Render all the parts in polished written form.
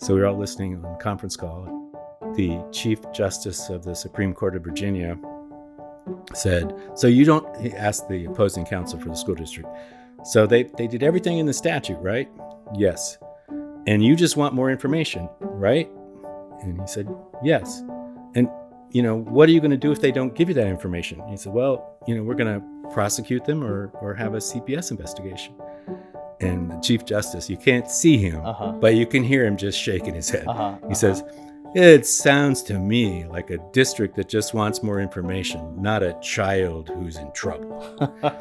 So we were all listening on a conference call. The Chief Justice of the Supreme Court of Virginia said, he asked the opposing counsel for the school district, so they did everything in the statute, right? Yes. And you just want more information, right? And he said, yes. And, what are you going to do if they don't give you that information? And he said, well, we're going to prosecute them or have a CPS investigation. And the Chief Justice, you can't see him, but you can hear him just shaking his head. He says, it sounds to me like a district that just wants more information, not a child who's in trouble.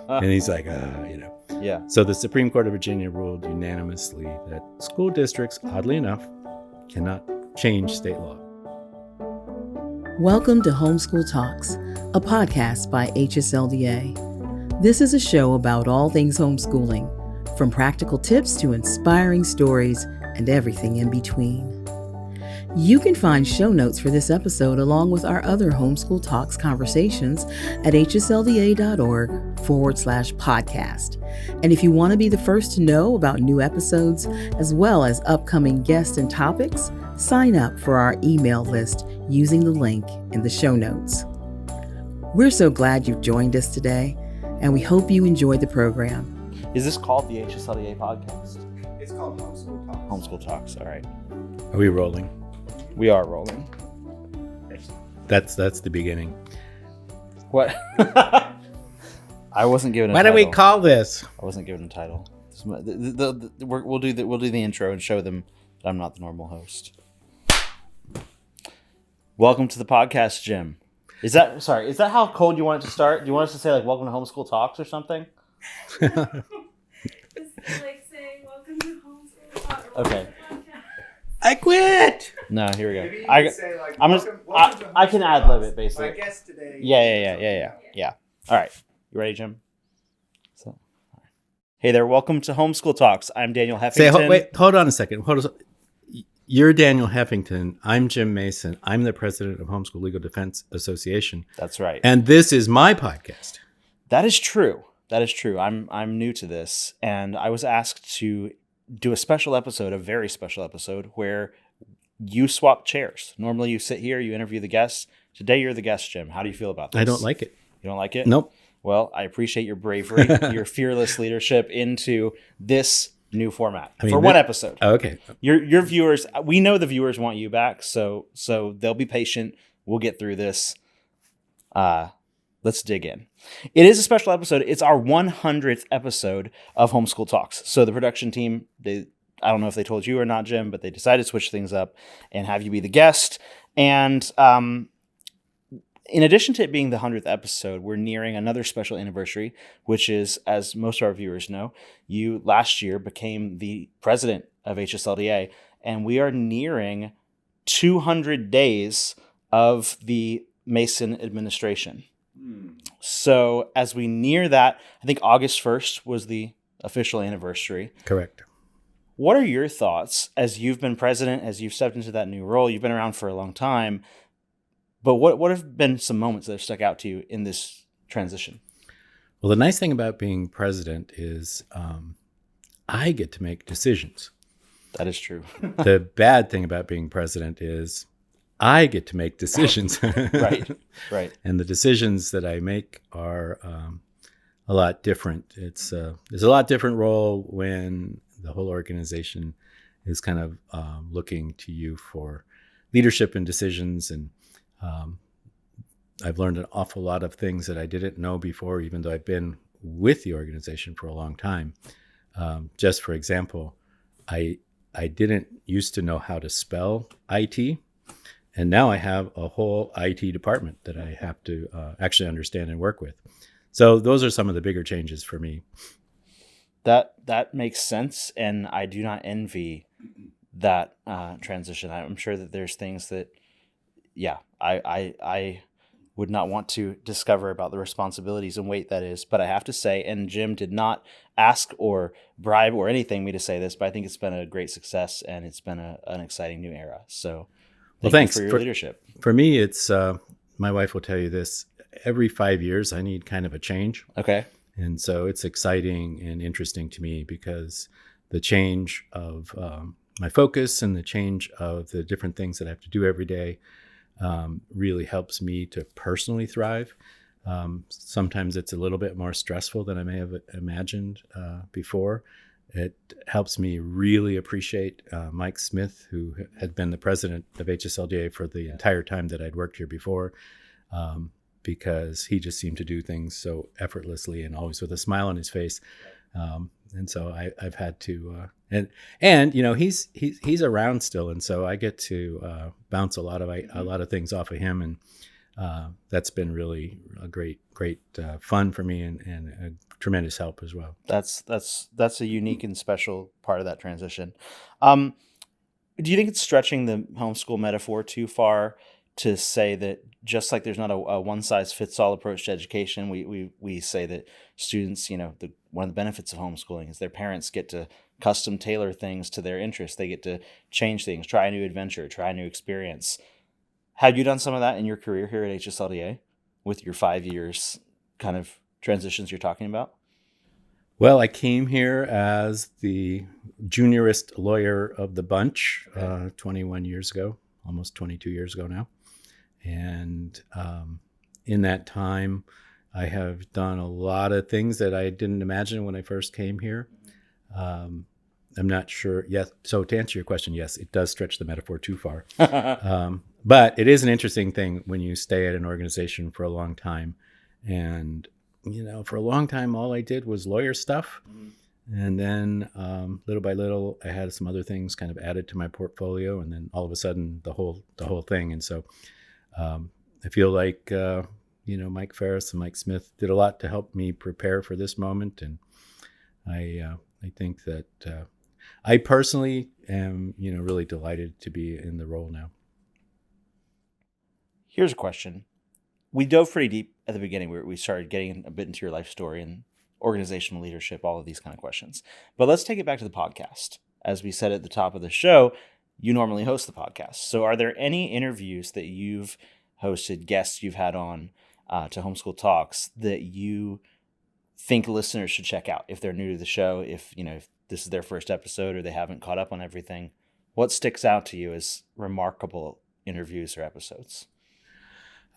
And he's like, Yeah. So the Supreme Court of Virginia ruled unanimously that school districts, oddly enough, cannot change state law. Welcome to Homeschool Talks, a podcast by HSLDA. This is a show about all things homeschooling, from practical tips to inspiring stories and everything in between. You can find show notes for this episode along with our other Homeschool Talks conversations at hslda.org/podcast. And if you want to be the first to know about new episodes as well as upcoming guests and topics, sign up for our email list using the link in the show notes. We're so glad you've joined us today, and we hope you enjoyed the program. Is this called the HSLDA podcast? It's called Homeschool Talks. Homeschool Talks, all right. Are we rolling? We are rolling. That's the beginning. What? I wasn't given a What title. do we call this? I wasn't given a title. We'll do the intro and show them that I'm not the normal host. Welcome to the podcast, Jim. Is that how cold you want it to start? Do you want us to say like welcome to Homeschool Talks or something? It's like saying welcome to Homeschool Talks. Okay. I quit. No, here we go. Maybe you I could say like, I'm welcome to I can Homeschool ad lib Talks. it basically. My guest today. Yeah. All right, you ready, Jim? So, hey there, welcome to Homeschool Talks. I'm Daniel Heffington. Hold on a second. You're Daniel Heffington. I'm Jim Mason. I'm the president of Homeschool Legal Defense Association. That's right. And this is my podcast. That is true. I'm new to this, and I was asked to do a very special episode, where you swap chairs. Normally you sit here, you interview the guests. Today you're the guest, Jim. How do you feel about this? I don't like it. You don't like it? Nope. Well, I appreciate your bravery, your fearless leadership into this new format for one episode. Oh, okay. Your viewers, we know the viewers want you back, so they'll be patient. We'll get through this. Let's dig in. It is a special episode. It's our 100th episode of Homeschool Talks. So the production team, I don't know if they told you or not, Jim, but they decided to switch things up and have you be the guest. And in addition to it being the 100th episode, we're nearing another special anniversary, which is, as most of our viewers know, you last year became the president of HSLDA, and we are nearing 200 days of the Mason administration. So as we near that, I think August 1st was the official anniversary. Correct. What are your thoughts as you've been president, as you've stepped into that new role? You've been around for a long time, but what have been some moments that have stuck out to you in this transition? Well, the nice thing about being president is I get to make decisions. That is true. The bad thing about being president is I get to make decisions. Right. And the decisions that I make are a lot different. There's a lot different role when the whole organization is kind of looking to you for leadership and decisions. And I've learned an awful lot of things that I didn't know before, even though I've been with the organization for a long time. Just for example, I didn't used to know how to spell IT. And now I have a whole IT department that I have to actually understand and work with. So those are some of the bigger changes for me. That makes sense, and I do not envy that transition. I'm sure that there's things that, I would not want to discover about the responsibilities and weight that is. But I have to say, and Jim did not ask or bribe or anything me to say this, but I think it's been a great success, and it's been an exciting new era. So. Thanks for your leadership. For me, it's my wife will tell you this. Every 5 years, I need kind of a change. Okay. And so it's exciting and interesting to me because the change of my focus and the change of the different things that I have to do every day really helps me to personally thrive. Sometimes it's a little bit more stressful than I may have imagined before. It helps me really appreciate Mike Smith, who had been the president of HSLDA for the entire time that I'd worked here before, because he just seemed to do things so effortlessly and always with a smile on his face. And so I've had to, and you know, he's around still, and so I get to bounce a lot of things off of him, and that's been really a great fun for me and a tremendous help as well. That's a unique and special part of that transition. Do you think it's stretching the homeschool metaphor too far to say that just like there's not a one size fits all approach to education, we say that students, you know, one of the benefits of homeschooling is their parents get to custom tailor things to their interests. They get to change things, try a new adventure, try a new experience. Have you done some of that in your career here at HSLDA with your 5 years kind of transitions you're talking about? Well, I came here as the juniorest lawyer of the bunch 21 years ago, almost 22 years ago now. And in that time, I have done a lot of things that I didn't imagine when I first came here. I'm not sure. Yes. So to answer your question, yes, it does stretch the metaphor too far. But it is an interesting thing when you stay at an organization for a long time. And, you know, for a long time, all I did was lawyer stuff. And then little by little, I had some other things kind of added to my portfolio. And then all of a sudden, the whole thing. And so I feel like, you know, Mike Ferris and Mike Smith did a lot to help me prepare for this moment. And I think that I personally am, you know, really delighted to be in the role now. Here's a question. We dove pretty deep at the beginning where we started getting a bit into your life story and organizational leadership, all of these kind of questions. But let's take it back to the podcast. As we said at the top of the show, you normally host the podcast. So are there any interviews that you've hosted, guests you've had on to Homeschool Talks that you think listeners should check out if they're new to the show, if this is their first episode or they haven't caught up on everything? What sticks out to you as remarkable interviews or episodes?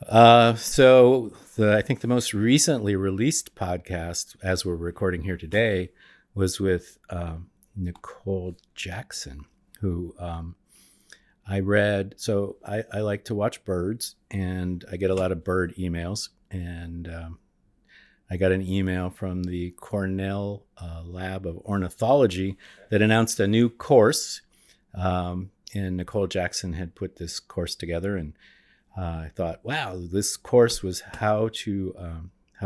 I think the most recently released podcast, as we're recording here today, was with Nicole Jackson, who I read. So I like to watch birds, and I get a lot of bird emails. And I got an email from the Cornell Lab of Ornithology that announced a new course. And Nicole Jackson had put this course together, and I thought, wow, this course was how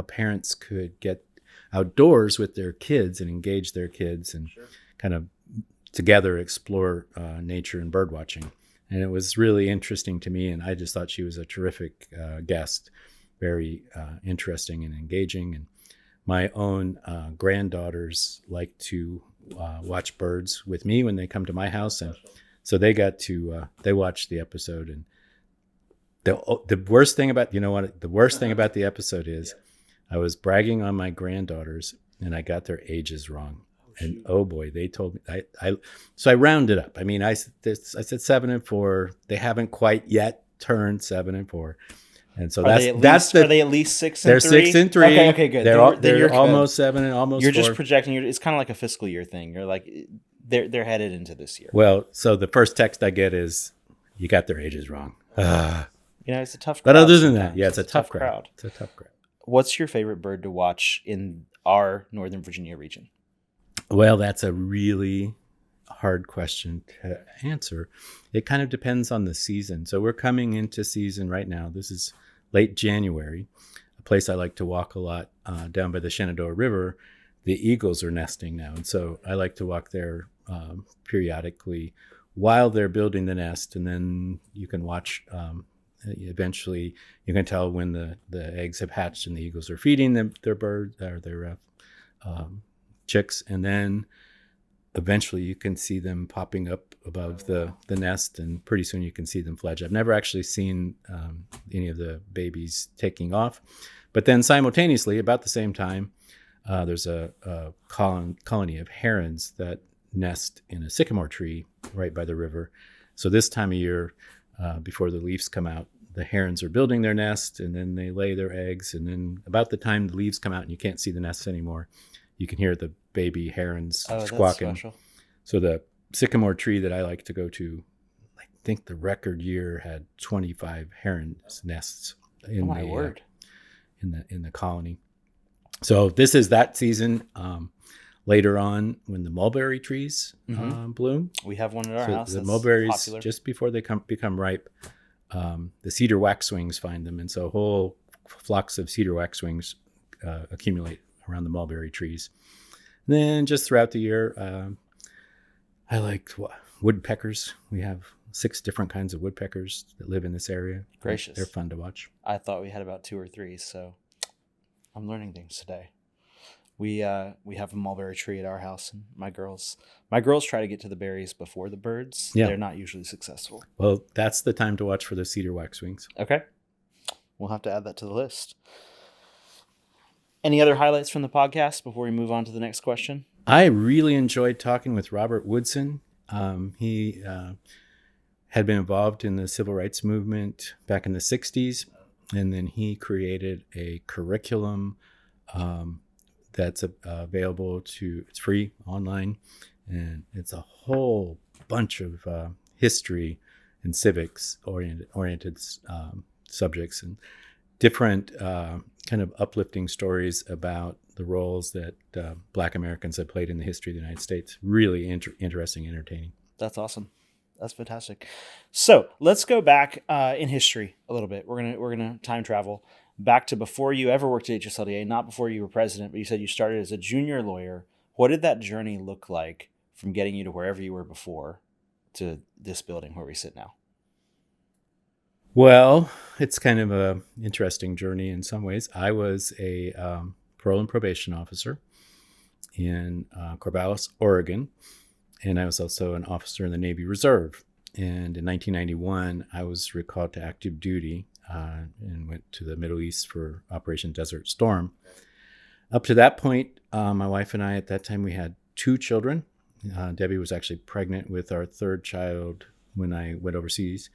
parents could get outdoors with their kids and engage their kids and kind of together explore nature and bird watching. And it was really interesting to me, and I just thought she was a terrific guest, very interesting and engaging. And my own granddaughters like to watch birds with me when they come to my house, and so they got to they watched the episode. And the worst thing about the episode is I was bragging on my granddaughters and I got their ages wrong. And oh boy, they told me so I rounded up. I mean, I said 7 and 4. They haven't quite yet turned 7 and 4. And so are they at least 6 and 3? They're 6 and 3. Okay, good. They're almost 7 and almost 4. You're just projecting. It's kind of like a fiscal year thing. You're like, they're headed into this year. Well, so the first text I get is, you got their ages wrong. It's a tough crowd. But other than that, yeah, it's a tough crowd. It's a tough crowd. What's your favorite bird to watch in our Northern Virginia region? Well, that's a really hard question to answer. It kind of depends on the season. So we're coming into season right now. This is late January, a place I like to walk a lot down by the Shenandoah River. The eagles are nesting now. And so I like to walk there periodically while they're building the nest. And then you can watch, eventually you can tell when the eggs have hatched and the eagles are feeding their birds or their chicks. And then eventually you can see them popping up above the nest, and pretty soon you can see them fledge. I've never actually seen any of the babies taking off. But then simultaneously, about the same time, there's a colony of herons that nest in a sycamore tree right by the river. So this time of year, before the leaves come out, the herons are building their nest, and then they lay their eggs. And then about the time the leaves come out and you can't see the nests anymore, you can hear the baby herons squawking. That's special. So the sycamore tree that I like to go to, I think the record year had 25 heron's nests in in the colony. So this is that season. Later on, when the mulberry trees bloom, we have one at our house. The mulberries, just before they become ripe, the cedar waxwings find them, and so whole flocks of cedar waxwings accumulate around the mulberry trees. And then just throughout the year, I like woodpeckers. We have 6 different kinds of woodpeckers that live in this area. Gracious. They're fun to watch. I thought we had about 2 or 3, so I'm learning things today. We have a mulberry tree at our house, and my girls try to get to the berries before the birds. Yeah. They're not usually successful. Well, that's the time to watch for the cedar waxwings. Okay. We'll have to add that to the list. Any other highlights from the podcast before we move on to the next question? I really enjoyed talking with Robert Woodson. He had been involved in the civil rights movement back in the 60s, and then he created a curriculum that's available it's free online, and it's a whole bunch of history and civics oriented subjects and different kind of uplifting stories about the roles that Black Americans have played in the history of the United States. Really interesting, entertaining. That's awesome. That's fantastic. So let's go back in history a little bit. We're gonna time travel back to before you ever worked at HSLDA, not before you were president, but you said you started as a junior lawyer. What did that journey look like from getting you to wherever you were before to this building where we sit now? Well, it's kind of an interesting journey in some ways. I was a parole and probation officer in Corvallis, Oregon, and I was also an officer in the Navy Reserve. And in 1991, I was recalled to active duty and went to the Middle East for Operation Desert Storm. Up to that point, my wife and I, at that time, we had 2 children. Debbie was actually pregnant with our 3rd child when I went overseas.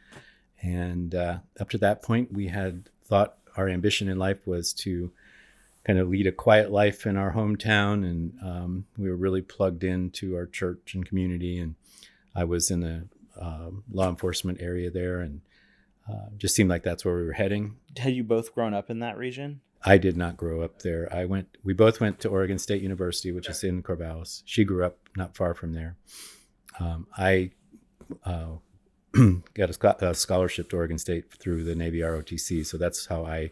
And up to that point, we had thought our ambition in life was to kind of lead a quiet life in our hometown. And we were really plugged into our church and community. And I was in the law enforcement area there, and just seemed like that's where we were heading. Had you both grown up in that region? I did not grow up there. We both went to Oregon State University, which is in Corvallis. She grew up not far from there. I got a scholarship to Oregon State through the Navy ROTC. So that's how I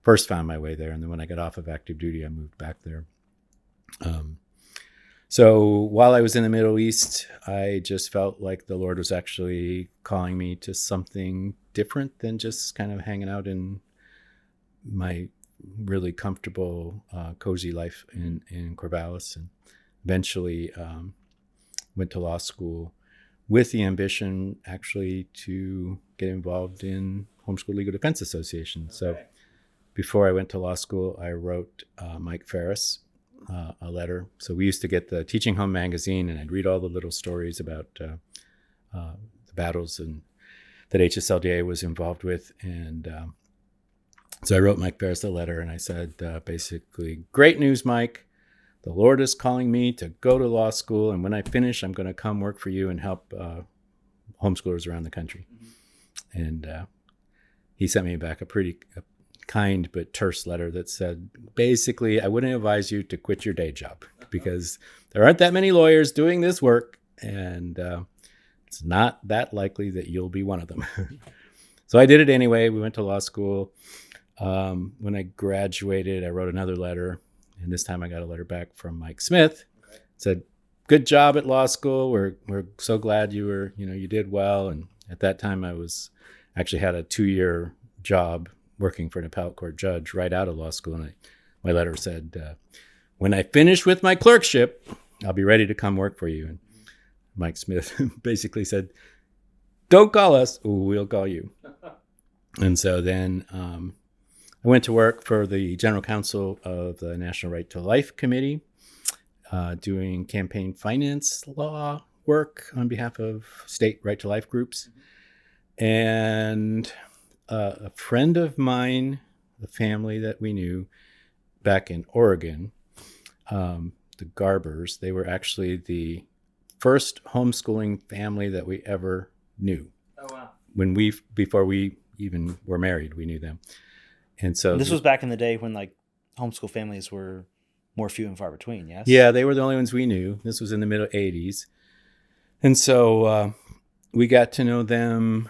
first found my way there. And then when I got off of active duty, I moved back there. So while I was in the Middle East, I just felt like the Lord was actually calling me to something different than just kind of hanging out in my really comfortable, cozy life in Corvallis. And eventually went to law school with the ambition actually to get involved in Homeschool Legal Defense Association. So before I went to law school, I wrote Mike Ferris a letter. So we used to get the Teaching Home magazine, and I'd read all the little stories about the battles that HSLDA was involved with. And so I wrote Mike Ferris a letter, and I said, basically, great news, Mike. The Lord is calling me to go to law school, and when I finish, I'm going to come work for you and help homeschoolers around the country. Mm-hmm. And he sent me back a pretty kind but terse letter that said, basically, I wouldn't advise you to quit your day job because there aren't that many lawyers doing this work, and it's not that likely that you'll be one of them. So I did it anyway. We went to law school. When I graduated, I wrote another letter. And this time I got a letter back from Mike Smith. It said, good job at law school. We're so glad you did well. And at that time I actually had a 2-year job working for an appellate court judge right out of law school. And my letter said, when I finish with my clerkship, I'll be ready to come work for you. And Mike Smith basically said, don't call us, we'll call you. And so then I went to work for the general counsel of the National Right to Life Committee. doing campaign finance law work on behalf of state right to life groups. And a friend of mine, the family that we knew back in Oregon, the Garbers, they were actually the first homeschooling family that we ever knew. Oh, wow. Before we even were married, we knew them. And so This was back in the day when like homeschool families were more few and far between, yes? Yeah, they were the only ones we knew. This was in the middle 80s. And so we got to know them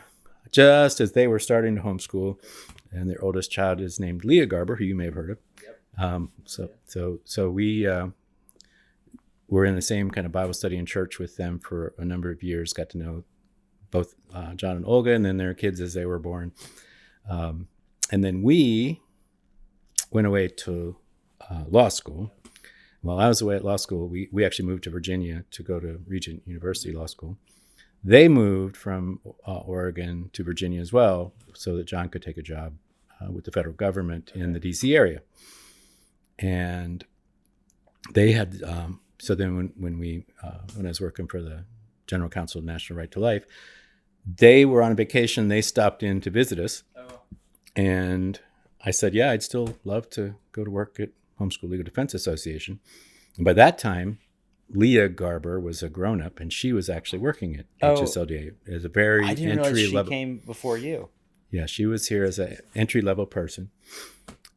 just as they were starting to homeschool. And their oldest child is named Leah Garber, who you may have heard of. Yep. So we were in the same kind of Bible study in church with them for a number of years, got to know both John and Olga, and then their kids as they were born. And then we went away to law school. While I was away at law school, we actually moved to Virginia to go to Regent University Law School. They moved from Oregon to Virginia as well, so that John could take a job with the federal government in the DC area. And they had, so then when I was working for the General Counsel of National Right to Life, they were on a vacation. They stopped in to visit us. Oh. And I said, yeah, I'd still love to go to work at Homeschool Legal Defense Association. And by that time, Leah Garber was a grown-up, and she was actually working at HSLDA as a very I didn't realize she level. came before you. Yeah, she was here as an entry-level person.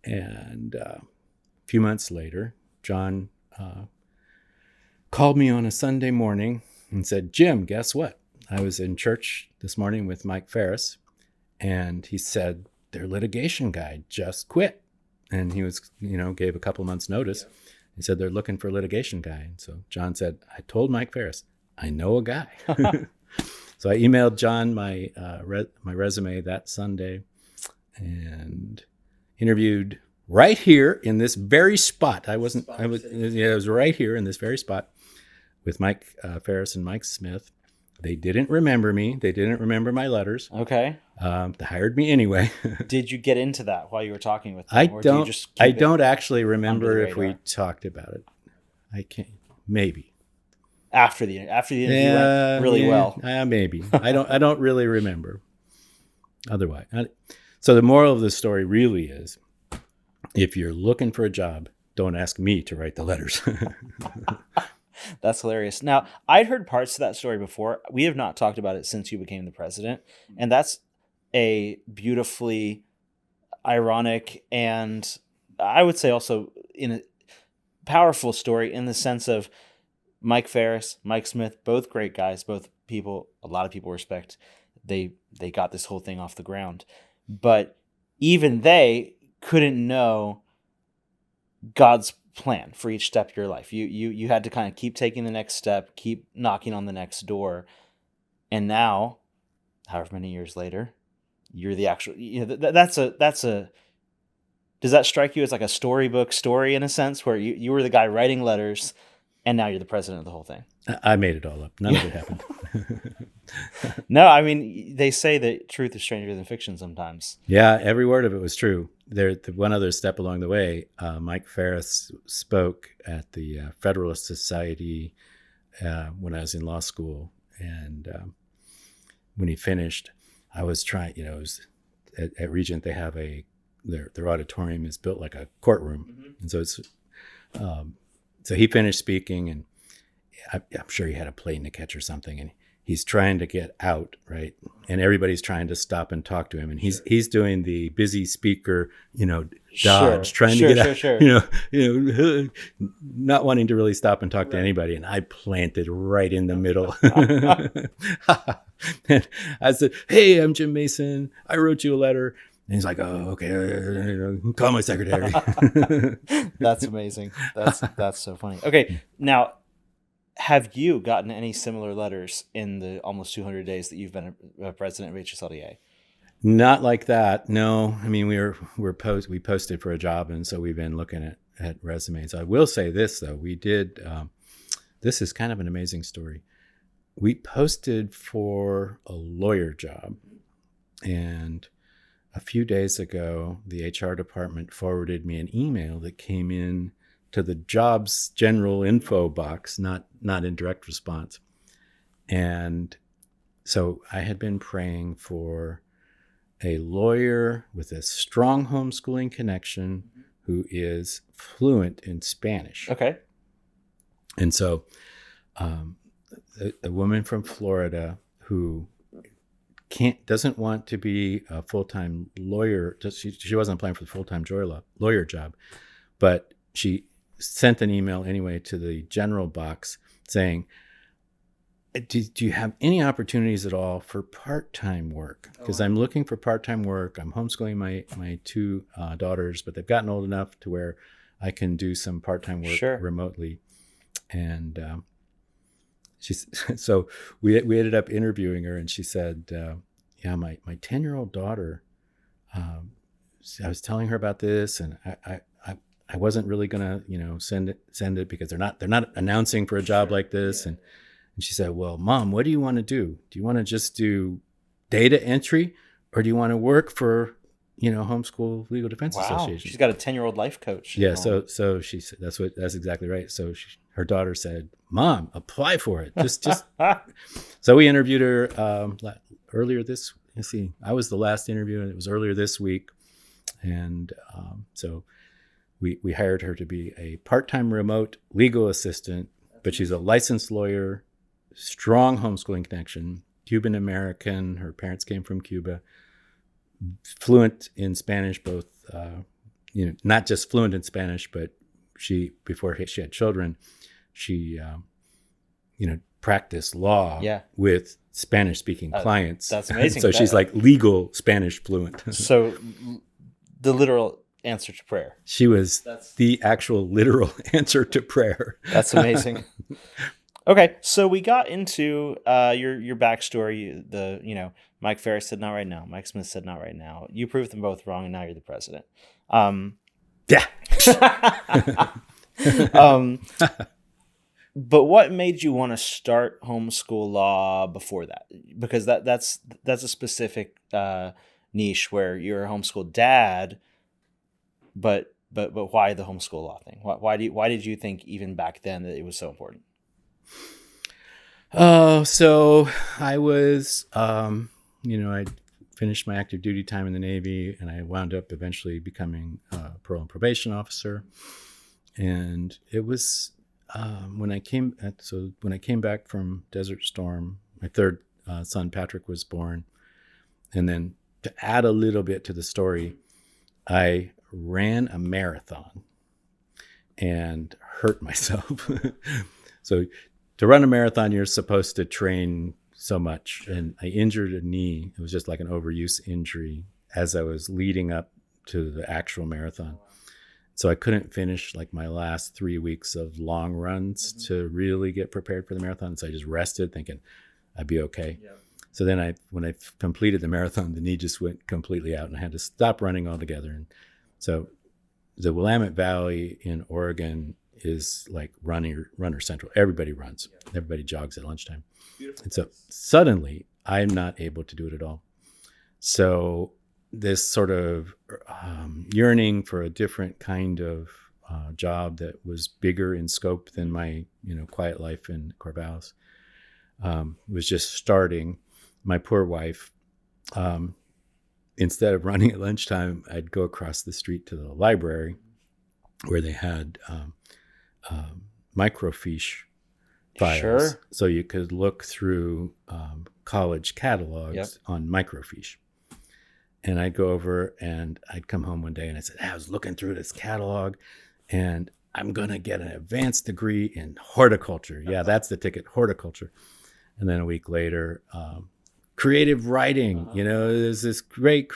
And a few months later, John called me on a Sunday morning and said, Jim, guess what? I was in church this morning with Mike Ferris, and he said, their litigation guy just quit. And he was, gave a couple months notice. Yeah. He said, they're looking for a litigation guy. And so John said, I told Mike Ferris, I know a guy. So I emailed John my resume that Sunday and interviewed right here in this very spot. It was right here in this very spot with Mike Ferris and Mike Smith. They didn't remember me. They didn't remember my letters. Okay. They hired me anyway. Did you get into that while you were talking with them? I don't actually remember if we talked about it. I can't. Maybe. After the interview went really well. Maybe. I don't really remember. Otherwise. So the moral of the story really is, if you're looking for a job, don't ask me to write the letters. That's hilarious. Now, I'd heard parts of that story before. We have not talked about it since you became the president. And that's a beautifully ironic and I would say also in a powerful story in the sense of Mike Ferris, Mike Smith, both great guys, both people, a lot of people respect. They got this whole thing off the ground. But even they couldn't know God's plan for each step of your life. You had to kind of keep taking the next step, keep knocking on the next door. And now, however many years later, you're the actual, that's a, does that strike you as like a storybook story in a sense where you were the guy writing letters and now you're the president of the whole thing? I made it all up. None of it happened. No, I mean, they say that truth is stranger than fiction sometimes. Yeah, every word of it was true. One other step along the way, Mike Ferris spoke at the Federalist Society when I was in law school. And when he finished, I was trying, it was at Regent, they have their auditorium is built like a courtroom. Mm-hmm. And so it's, so he finished speaking, and I'm sure he had a plane to catch or something. And he's trying to get out, right? And everybody's trying to stop and talk to him. And he's doing the busy speaker, dodge, trying to get out, not wanting to really stop and talk to anybody. And I planted right in the middle. And I said, hey, I'm Jim Mason. I wrote you a letter. And he's like, oh, okay, call my secretary. That's amazing. That's so funny. Okay, now, have you gotten any similar letters in the almost 200 days that you've been a president of HSLDA? Not like that, no. I mean, we posted for a job, and so we've been looking at resumes. I will say this, though. We did, this is kind of an amazing story. We posted for a lawyer job, and a few days ago, the HR department forwarded me an email that came in to the jobs general info box, not in direct response. And so I had been praying for a lawyer with a strong homeschooling connection who is fluent in Spanish. Okay. And so a woman from Florida who doesn't want to be a full-time lawyer. She wasn't applying for the full-time lawyer job, but she sent an email anyway to the general box saying, do you have any opportunities at all for part-time work? Because I'm looking for part-time work. I'm homeschooling my two daughters, but they've gotten old enough to where I can do some part-time work remotely. And so we ended up interviewing her, and she said, yeah, my 10-year-old daughter, I was telling her about this, and I wasn't really gonna, send it because they're not announcing for a job like this. And she said, well, Mom, what do you want to do? Do you want to just do data entry, or do you want to work for, Homeschool Legal Defense Association? She's got a 10-year-old life coach. Yeah. So she said, that's exactly right. So her daughter said, Mom, apply for it. Just. So we interviewed her earlier this. I was the last interview, and it was earlier this week. And so we hired her to be a part-time remote legal assistant, but she's a licensed lawyer, strong homeschooling connection, Cuban American. Her parents came from Cuba, fluent in Spanish, both, not just fluent in Spanish, but before she had children, she, practiced law with Spanish-speaking clients. That's amazing. So she's like legal Spanish fluent. So the literal answer to prayer. She was the actual literal answer to prayer. That's amazing. Okay, so we got into your backstory. Mike Ferris said not right now. Mike Smith said not right now. You proved them both wrong, and now you're the president. Yeah. But what made you want to start Homeschool Law before that? Because that's a specific niche where you're a homeschool dad, but why the Homeschool Law thing? Why did you think even back then that it was so important? So I was, I finished my active duty time in the Navy, and I wound up eventually becoming a parole and probation officer. And it was when I came back from Desert Storm, my third son Patrick was born, and then to add a little bit to the story, I ran a marathon and hurt myself. So to run a marathon, you're supposed to train so much. And I injured a knee. It was just like an overuse injury as I was leading up to the actual marathon. So I couldn't finish like my last 3 weeks of long runs to really get prepared for the marathon. So I just rested thinking I'd be okay. Yeah. So then when I completed the marathon, the knee just went completely out and I had to stop running altogether. And so the Willamette Valley in Oregon is like runner central. Everybody runs. Everybody jogs at lunchtime. Beautiful. And so suddenly I'm not able to do it at all. So this sort of yearning for a different kind of job that was bigger in scope than my quiet life in Corvallis was just starting. My poor wife, instead of running at lunchtime, I'd go across the street to the library where they had microfiche files. Sure. So you could look through college catalogs on microfiche. And I'd go over and I'd come home one day and I said, I was looking through this catalog and I'm going to get an advanced degree in horticulture. Yeah, that's the ticket, horticulture. And then a week later, creative writing, there's this great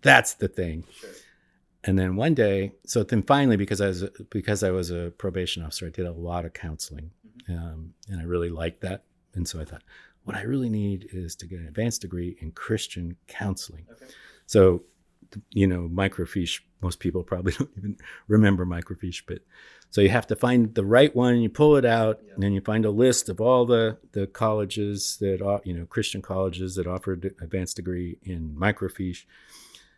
that's the thing. Sure. And then one day, so then finally, because I was a probation officer, I did a lot of counseling, and I really liked that. And so I thought, what I really need is to get an advanced degree in Christian counseling. Okay. So, microfiche, most people probably don't even remember microfiche, but so you have to find the right one, you pull it out, and then you find a list of all the colleges that, Christian colleges that offered advanced degree in microfiche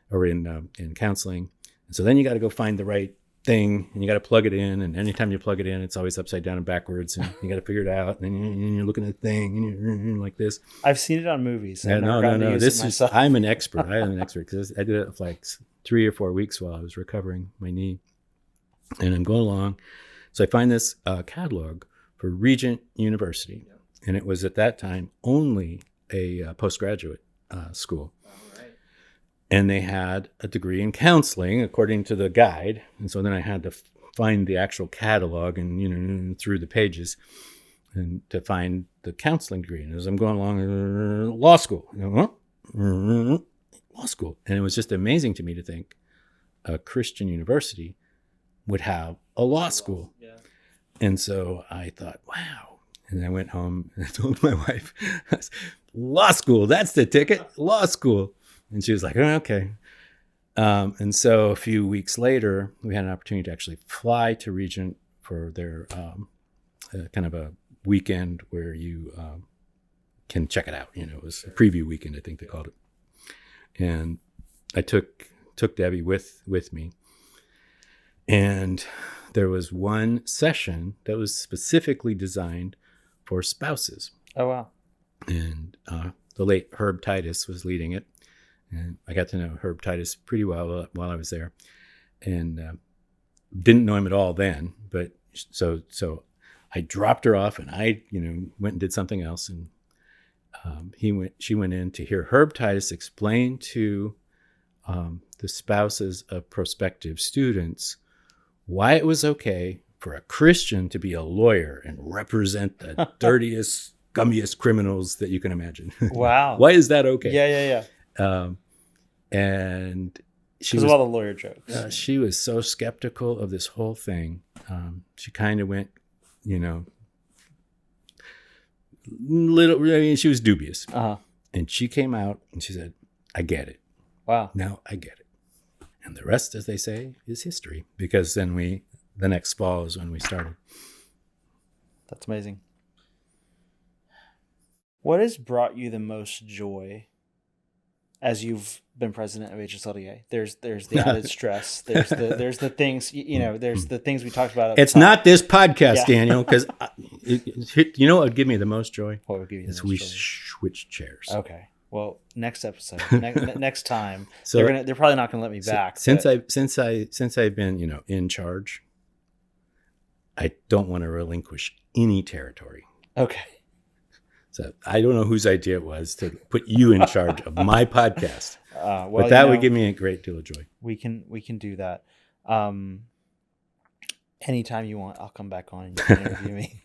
or in counseling. And so then you got to go find the right thing, and you got to plug it in. And anytime you plug it in, it's always upside down and backwards, and you got to figure it out. And then you're looking at the thing, and you're like this. I've seen it on movies. Yeah, I've never gotten to use This it is myself. I'm an expert. I am an expert because I did it for like 3 or 4 weeks while I was recovering my knee, and I'm going along. So I find this catalog for Regent University, and it was at that time only a postgraduate school. And they had a degree in counseling, according to the guide. And so then I had to find the actual catalog and, through the pages and to find the counseling degree. And as I'm going along, law school, law school. And it was just amazing to me to think a Christian university would have a law school. Yeah. And so I thought, wow. And I went home and I told my wife, law school, that's the ticket, law school. And she was like, oh, okay. And so a few weeks later, we had an opportunity to actually fly to Regent for their kind of a weekend where you can check it out. It was a preview weekend, I think they called it. And I took Debbie with me. And there was one session that was specifically designed for spouses. Oh, wow. And the late Herb Titus was leading it. And I got to know Herb Titus pretty well while I was there, and didn't know him at all then. But so I dropped her off, and I went and did something else. And she went in to hear Herb Titus explain to the spouses of prospective students why it was okay for a Christian to be a lawyer and represent the dirtiest, scummiest criminals that you can imagine. Wow. Why is that okay? Yeah. And she Because was of all the lawyer jokes. she was so skeptical of this whole thing. She kind of went, she was dubious. Uh-huh. And she came out and she said, I get it. Wow. Now I get it. And the rest, as they say, is history. Because then the next fall is when we started. That's amazing. What has brought you the most joy as you've been president of HSLDA? There's the added stress. There's the things, there's the things we talked about. At the It's top. not this podcast, Yeah. Daniel, because you know what would give me the most joy? What would give you the Is most we joy? switch chairs. Okay. Well, next episode, next time, So they're probably not going to let me back. Since but- I've been in charge, I don't want to relinquish any territory. Okay. So I don't know whose idea it was to put you in charge of my podcast, Well, but that would give me a great deal of joy. We can do that. Anytime you want, I'll come back on and you can interview me.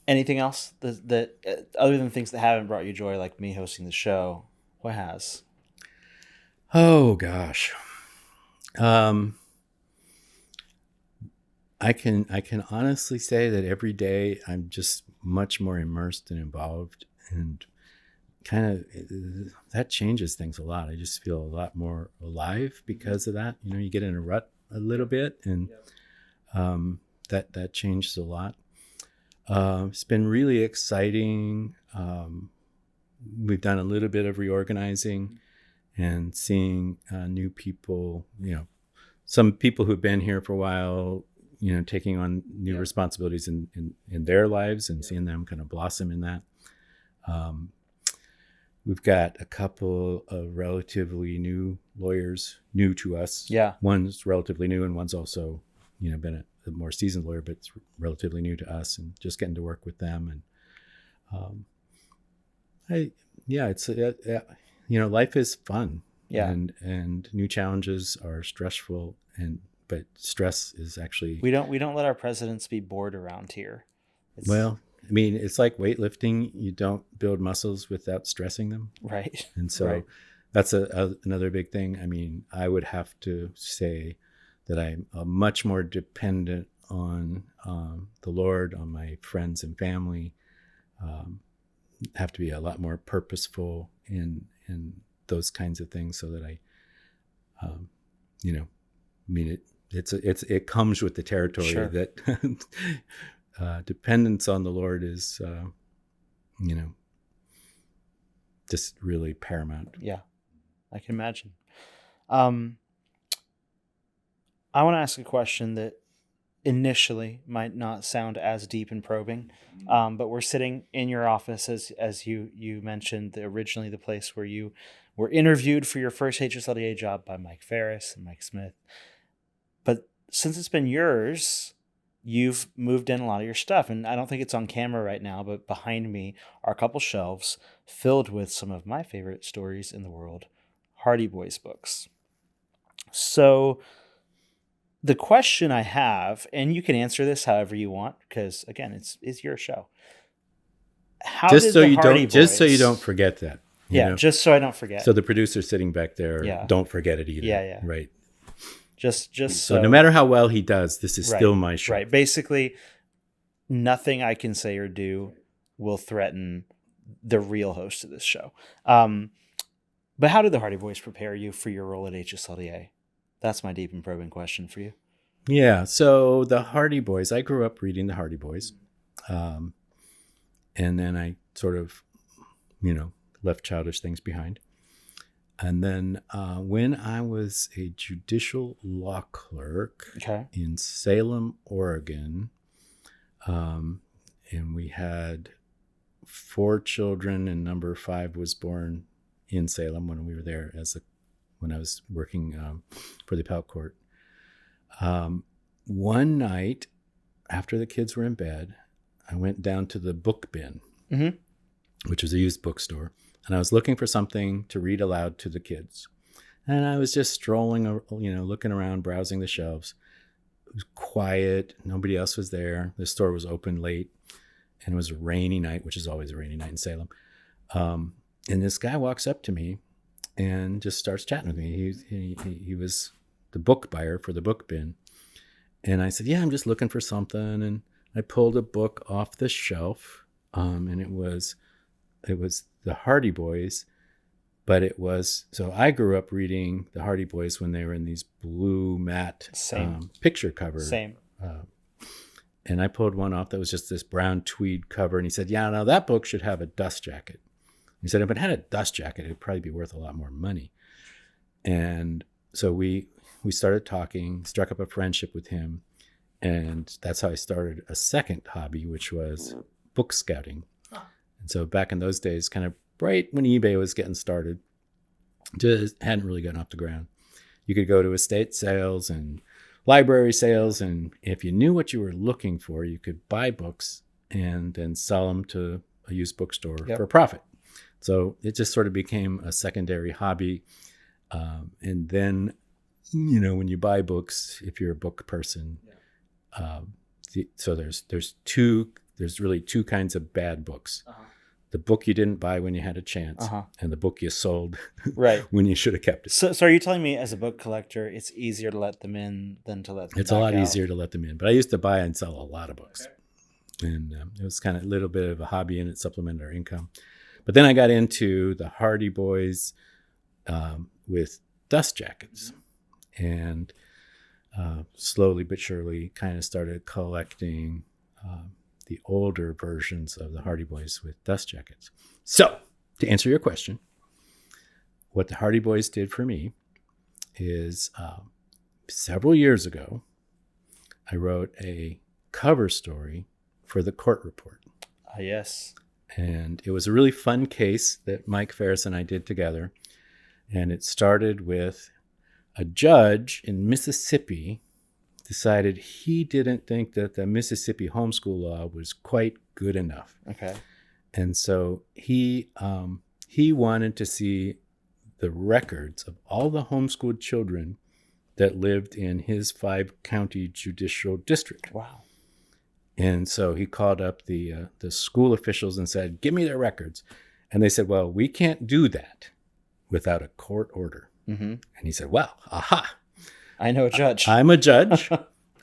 Anything else that other than things that haven't brought you joy, like me hosting the show? What has? Oh gosh, I can honestly say that every day I'm just much more immersed and involved, and kind of that changes things a lot. I just feel a lot more alive because of that. You get in a rut a little bit, and that changes a lot. It's been really exciting. We've done a little bit of reorganizing and seeing new people, some people who've been here for a while, taking on new responsibilities in their lives and seeing them kind of blossom in that. We've got a couple of relatively new lawyers, new to us. Yeah. One's relatively new and one's also, been a more seasoned lawyer, but it's relatively new to us, and just getting to work with them. And life is fun. Yeah. And new challenges are stressful, but stress is actually, We don't let our presidents be bored around here. it's like weightlifting. You don't build muscles without stressing them. Right. And so Right. that's another big thing. I would have to say that I'm much more dependent on the Lord, on my friends and family. Have to be a lot more purposeful in those kinds of things, so that it comes with the territory. Sure. That dependence on the Lord is, just really paramount. Yeah, I can imagine. I want to ask a question that initially might not sound as deep and probing, but we're sitting in your office, as you mentioned, originally the place where you were interviewed for your first HSLDA job by Mike Ferris and Mike Smith. But since it's been yours, you've moved in a lot of your stuff, and I don't think it's on camera right now, but behind me are a couple shelves filled with some of my favorite stories in the world, Hardy Boys books. So the question I have, and you can answer this however you want, because again, it's your show. How just did so the you Hardy don't just so you Boys- don't forget that. you Yeah, know? just so I don't forget. So the producer sitting back there, Yeah. don't forget it either. Yeah. Right. just So no matter how well he does, this is Right, still my show. right. Basically, nothing I can say or do will threaten the real host of this show. But how did the Hardy Boys prepare you for your role at HSLDA? That's my deep and probing question for you. Yeah. So the Hardy Boys, I grew up reading the Hardy Boys. And then I sort of, left childish things behind. And then when I was a judicial law clerk in Salem, Oregon, and we had 4 children, and number 5 was born in Salem when we were there when I was working for the appellate court. One night after the kids were in bed, I went down to the book bin, which was a used bookstore, and I was looking for something to read aloud to the kids. And I was just strolling, looking around, browsing the shelves. It was quiet. Nobody else was there. The store was open late, and it was a rainy night, which is always a rainy night in Salem. And this guy walks up to me and just starts chatting with me. He was the book buyer for the book bin. And I said, yeah, I'm just looking for something. And I pulled a book off the shelf, and it was the Hardy Boys. But so I grew up reading the Hardy Boys when they were in these blue matte picture cover. And I pulled one off that was just this brown tweed cover. And he said, yeah, now that book should have a dust jacket. He said, if it had a dust jacket, it'd probably be worth a lot more money. And so we started talking, struck up a friendship with him. And that's how I started a second hobby, which was book scouting. And so back in those days, kind of right when eBay was getting started, just hadn't really gotten off the ground. You could go to estate sales and library sales, and if you knew what you were looking for, you could buy books and then sell them to a used bookstore for a profit. So it just sort of became a secondary hobby. And then, when you buy books, if you're a book person, so there's really 2 kinds of bad books. The book you didn't buy when you had a chance, and the book you sold when you should have kept it. So are you telling me, as a book collector, it's easier to let them in than to let them It's back a lot out? easier to let them in. But I used to buy and sell a lot of books. And it was kind of a little bit of a hobby, and it supplemented our income. But then I got into the Hardy Boys with dust jackets, and slowly but surely kind of started collecting the older versions of the Hardy Boys with dust jackets. So to answer your question, what the Hardy Boys did for me is several years ago, I wrote a cover story for the court report. Yes. And it was a really fun case that Mike Ferris and I did together. And it started with a judge in Mississippi decided he didn't think that the Mississippi homeschool law was quite good enough. Okay. And so he wanted to see the records of all the homeschooled children that lived in his 5-county judicial district. Wow. And so he called up the school officials and said, give me their records. And they said, well, we can't do that without a court order. And he said, well, aha. I know a judge. I'm a judge.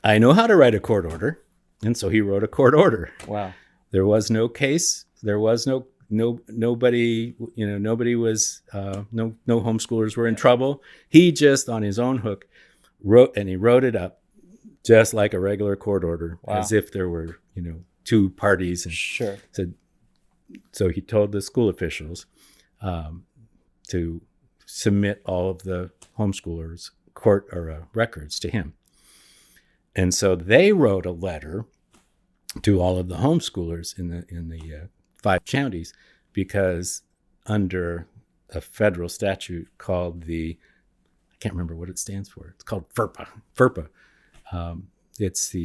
I know how to write a court order. And so he wrote a court order. Wow. There was no case. There was nobody, nobody was, no homeschoolers were in trouble. He just on his own hook wrote it up just like a regular court order, as if there were, 2 parties. And Sure. So he told the school officials to submit all of the homeschoolers' court or records to him. And so they wrote a letter to all of the homeschoolers in the 5 counties, because under a federal statute called I can't remember what it stands for. It's called FERPA. FERPA. It's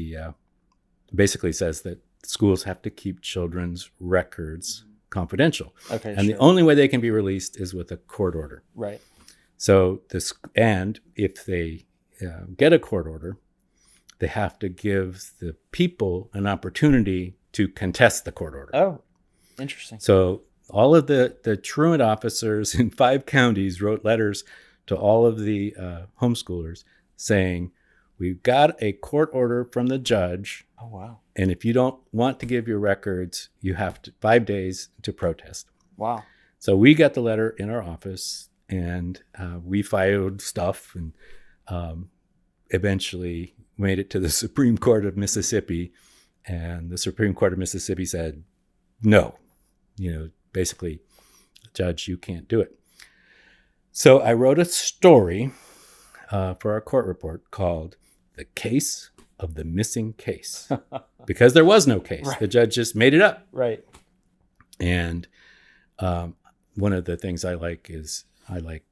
basically says that schools have to keep children's records confidential. Okay. And the only way they can be released is with a court order. Right. So and if they get a court order, they have to give the people an opportunity to contest the court order. Oh, interesting. So all of the truant officers in 5 counties wrote letters to all of the homeschoolers saying, we've got a court order from the judge. Oh, wow. And if you don't want to give your records, you have 5 days to protest. Wow. So we got the letter in our office, and we filed stuff, and eventually made it to the Supreme Court of Mississippi. And the Supreme Court of Mississippi said, no, basically, Judge, you can't do it. So I wrote a story for our court report called The Case of the Missing Case, because there was no case. Right. The judge just made it up. Right. And one of the things I like is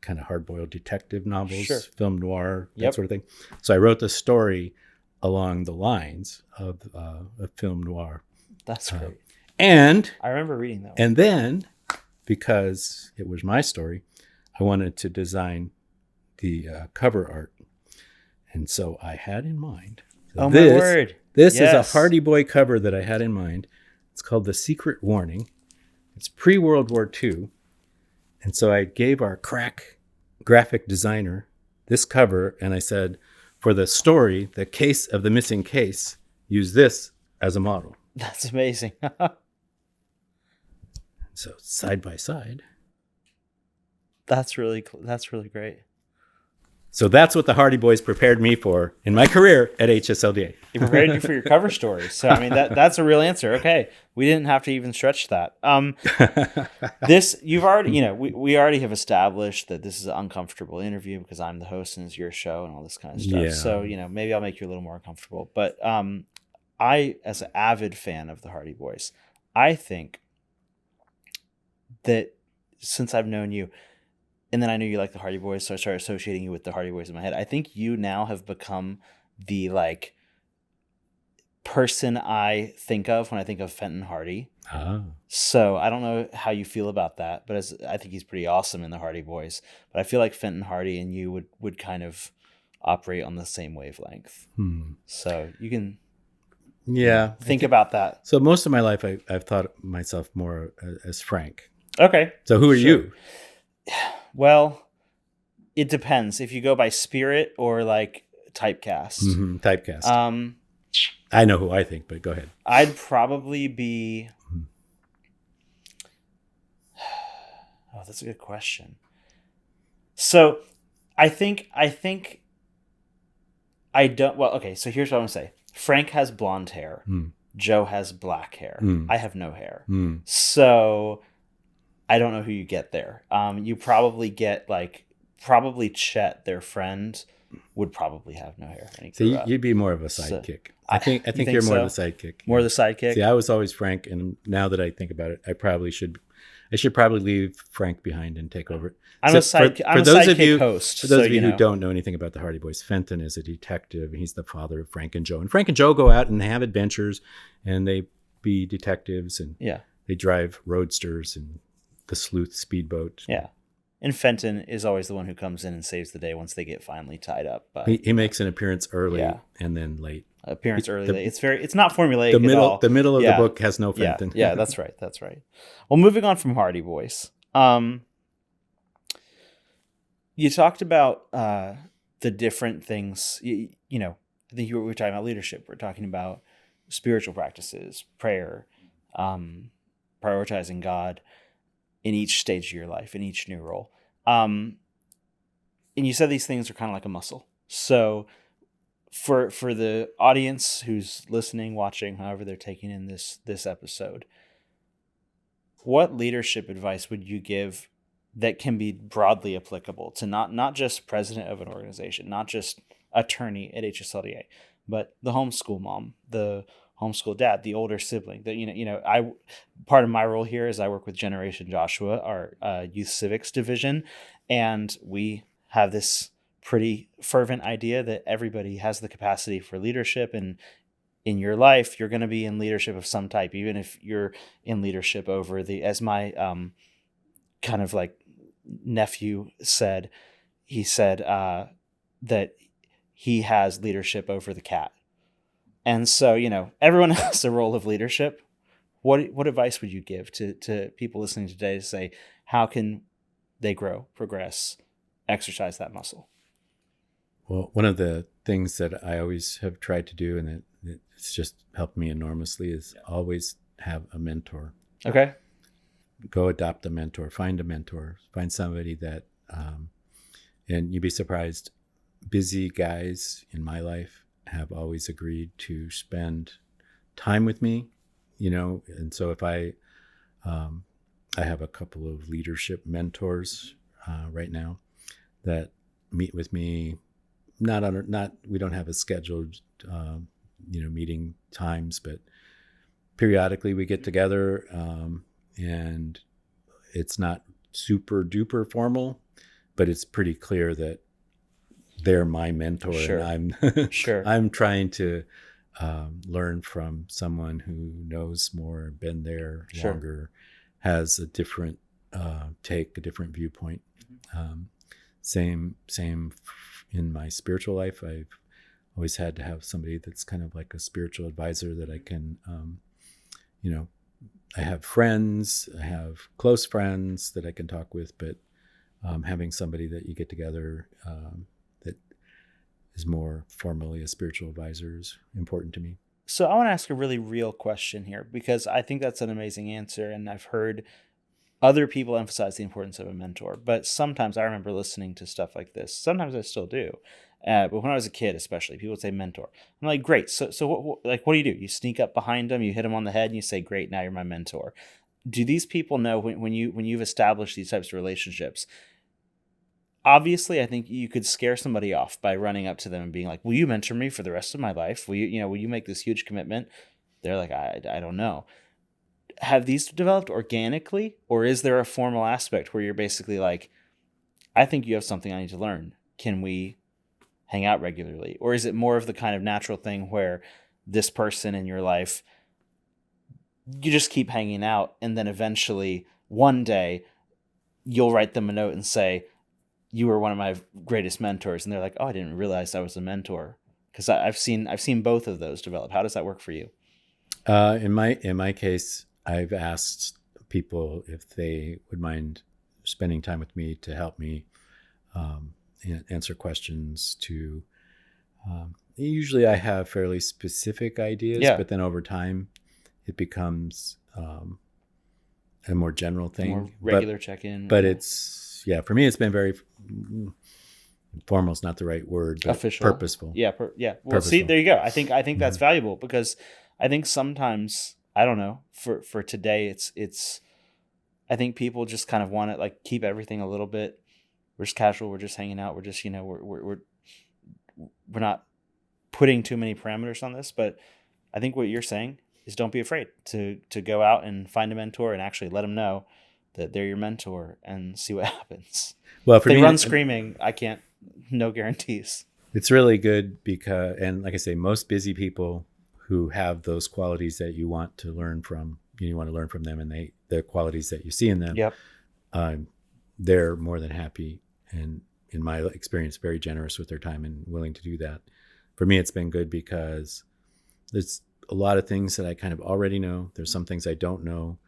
kind of hard-boiled detective novels, Sure. film noir, that Yep. sort of thing. So I wrote the story along the lines of film noir. That's great. And I remember reading that one. And then, because it was my story, I wanted to design the cover art. And so I had in mind. Oh, my word. This is Yes. a Hardy Boy cover that I had in mind. It's called The Secret Warning. It's pre-World War II. And so I gave our crack graphic designer this cover, and I said, for the story, The Case of the Missing Case, use this as a model. That's amazing. So side by side. That's really great. So that's what the Hardy Boys prepared me for in my career at HSLDA. It prepared you for your cover story. So, I mean, that's a real answer. Okay. We didn't have to even stretch that. You've already, we already have established that this is an uncomfortable interview because I'm the host and it's your show and all this kind of stuff. Yeah. So, maybe I'll make you a little more uncomfortable. But I, as an avid fan of the Hardy Boys, I think that since I've known you, and then I knew you liked the Hardy Boys, so I started associating you with the Hardy Boys in my head. I think you now have become the person I think of when I think of Fenton Hardy. Ah. So I don't know how you feel about that, but I think he's pretty awesome in the Hardy Boys. But I feel like Fenton Hardy and you would kind of operate on the same wavelength. So you can think about that. So most of my life, I've thought of myself more as Frank. Okay. So who are you? Well, it depends if you go by spirit or typecast. Mm-hmm. Typecast. I know who I think, but go ahead. I'd probably be. Oh, that's a good question. So, I think I don't. Well, okay. So here's what I'm gonna say. Frank has blonde hair. Joe has black hair. I have no hair. So. I don't know who you get there. You probably get probably Chet, their friend, would probably have no hair. So you'd be more of a sidekick. So, I think you're more of the sidekick. More the sidekick. See, I was always Frank, and now that I think about it, I should probably leave Frank behind and take over. I'm a sidekick host. For those of you who don't know anything about the Hardy Boys, Fenton is a detective, and he's the father of Frank and Joe. And Frank and Joe go out and have adventures, and they be detectives, and they drive roadsters and the sleuth speedboat. Yeah. And Fenton is always the one who comes in and saves the day once they get finally tied up. But he makes an appearance early and then late. Late. It's not formulaic at all. The middle of the book has no Fenton. Yeah, that's right. That's right. Well, moving on from Hardy Boys. You talked about the different things, I think we were talking about leadership. We're talking about spiritual practices, prayer, prioritizing God in each stage of your life, in each new role. And you said these things are kind of like a muscle. So for the audience who's listening, watching, however they're taking in this episode, what leadership advice would you give that can be broadly applicable to not just president of an organization, not just attorney at HSLDA, but the homeschool mom, the homeschool dad, the older sibling. That part of my role here is I work with Generation Joshua, our youth civics division, and we have this pretty fervent idea that everybody has the capacity for leadership, and in your life you're going to be in leadership of some type, even if you're in leadership over as my kind of like nephew said, he said that he has leadership over the cat. And so, everyone has a role of leadership. What advice would you give to people listening today to say, how can they grow, progress, exercise that muscle? Well, one of the things that I always have tried to do, and it's just helped me enormously, is always have a mentor. Okay. Go adopt a mentor, find somebody that, and you'd be surprised, busy guys in my life have always agreed to spend time with me, and so if I have a couple of leadership mentors right now that meet with me, we don't have a scheduled, meeting times, but periodically we get together, and it's not super duper formal, but it's pretty clear that they're my mentor. Sure. And I'm Sure. I'm trying to learn from someone who knows more, been there Sure. longer, has a different take, a different viewpoint. Same in my spiritual life. I've always had to have somebody that's kind of like a spiritual advisor that I can, I have friends, I have close friends that I can talk with, but having somebody that you get together that is more formally a spiritual advisor is important to me. So I want to ask a really real question here, because I think that's an amazing answer. And I've heard other people emphasize the importance of a mentor, but sometimes I remember listening to stuff like this. Sometimes I still do. But when I was a kid, especially, people would say mentor. I'm like, great. So what do? You sneak up behind them, you hit them on the head, and you say, great, now you're my mentor. Do these people know when you've established these types of relationships? Obviously, I think you could scare somebody off by running up to them and being like, will you mentor me for the rest of my life? Will you make this huge commitment? They're like, I don't know. Have these developed organically, or is there a formal aspect where you're basically like, I think you have something I need to learn. Can we hang out regularly? Or is it more of the kind of natural thing where this person in your life, you just keep hanging out, and then eventually one day you'll write them a note and say, you were one of my greatest mentors, and they're like, oh, I didn't realize I was a mentor? Because I've seen both of those develop. How does that work for you? In my case, I've asked people if they would mind spending time with me to help me answer questions. Usually I have fairly specific ideas, but then over time it becomes a more general thing. More regular check-in. But it's, for me, it's been very formal is not the right word, but official, purposeful. Yeah. Well, purposeful. See, there you go. I think that's valuable, because I think sometimes, I don't know, for today, it's I think people just kind of want to like keep everything a little bit. We're just casual. We're just hanging out. We're just, we're not putting too many parameters on this. But I think what you're saying is don't be afraid to go out and find a mentor and actually let them know that they're your mentor and see what happens. Well, for if they me, run screaming, no guarantees. It's really good because, and like I say, most busy people who have those qualities that you want to learn from, you want to learn from them, and the qualities that you see in them, they're more than happy, and in my experience, very generous with their time and willing to do that. For me, it's been good because there's a lot of things that I kind of already know. There's some things I don't know,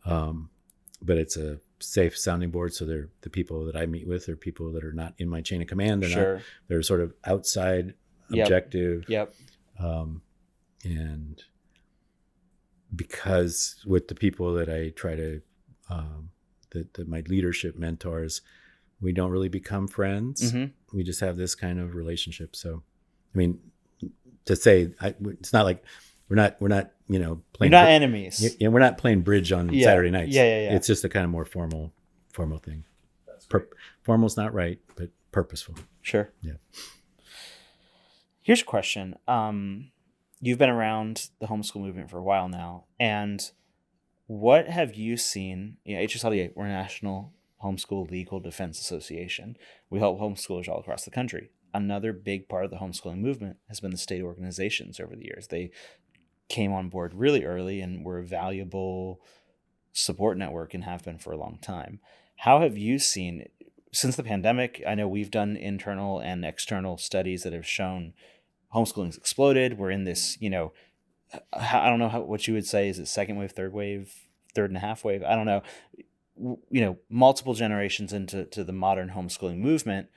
but it's a safe sounding board. So they're the people that I meet with are people that are not in my chain of command. They're sort of outside, objective. And because with the people that I try to, that my leadership mentors, we don't really become friends. Mm-hmm. We just have this kind of relationship. So, I mean, to say, it's not like we're not, playing. You're not enemies. Yeah, we're not playing bridge on Saturday nights. Yeah. It's just a kind of more formal thing. Formal's not right, but purposeful. Sure. Yeah. Here's a question. You've been around the homeschool movement for a while now, and what have you seen? HSLDA, we're a National Homeschool Legal Defense Association. We help homeschoolers all across the country. Another big part of the homeschooling movement has been the state organizations over the years. They came on board really early and were a valuable support network and have been for a long time. How have you seen, since the pandemic, I know we've done internal and external studies that have shown homeschooling's exploded. We're in this, I don't know what you would say. Is it second wave, third and a half wave? I don't know. Multiple generations into the modern homeschooling movement.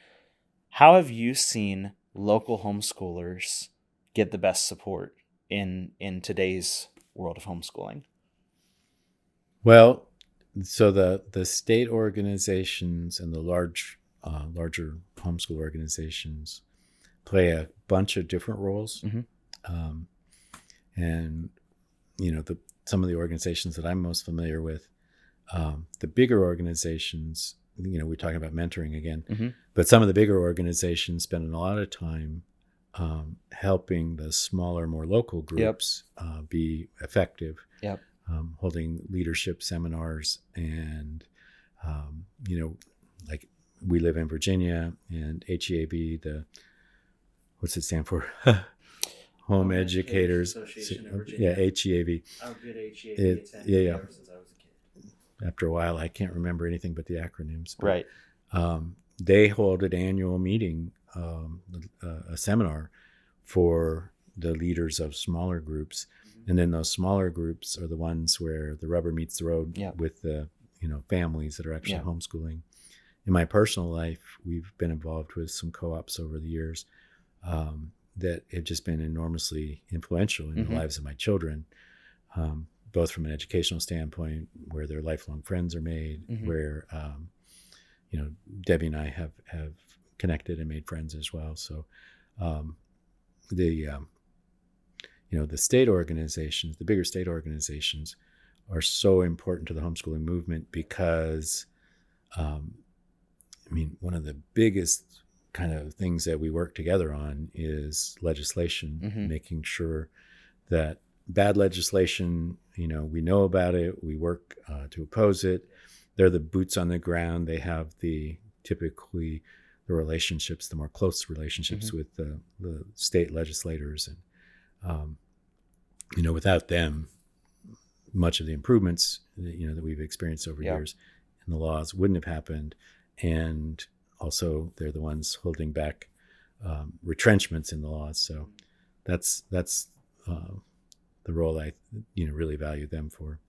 How have you seen local homeschoolers get the best support in today's world of homeschooling? Well, so the state organizations and the larger homeschool organizations play a bunch of different roles. Mm-hmm. And some of the organizations that I'm most familiar with, the bigger organizations, we're talking about mentoring again, mm-hmm. but some of the bigger organizations spend a lot of time helping the smaller, more local groups be effective. Yep. Holding leadership seminars and, like we live in Virginia, and HEAV, what's it stand for? Home Educators Association of Virginia. Yeah, HEAV. Oh, good HEAV. Yeah. Ever since I was a kid. After a while, I can't remember anything but the acronyms. But, Right. They hold an annual meeting, a seminar for the leaders of smaller groups. Mm-hmm. And then those smaller groups are the ones where the rubber meets the road with the families that are actually homeschooling. In my personal life, we've been involved with some co-ops over the years that have just been enormously influential in mm-hmm. the lives of my children, both from an educational standpoint, where their lifelong friends are made, mm-hmm. where Debbie and I have connected and made friends as well. So the state organizations, the bigger state organizations, are so important to the homeschooling movement because, one of the biggest kind of things that we work together on is legislation, mm-hmm. making sure that bad legislation, we know about it, we work to oppose it. They're the boots on the ground. They have typically the relationships, the more close relationships mm-hmm. with the state legislators. And, without them, much of the improvements, that we've experienced over years in the laws wouldn't have happened. And also they're the ones holding back retrenchments in the laws. So that's the role I, really value them for.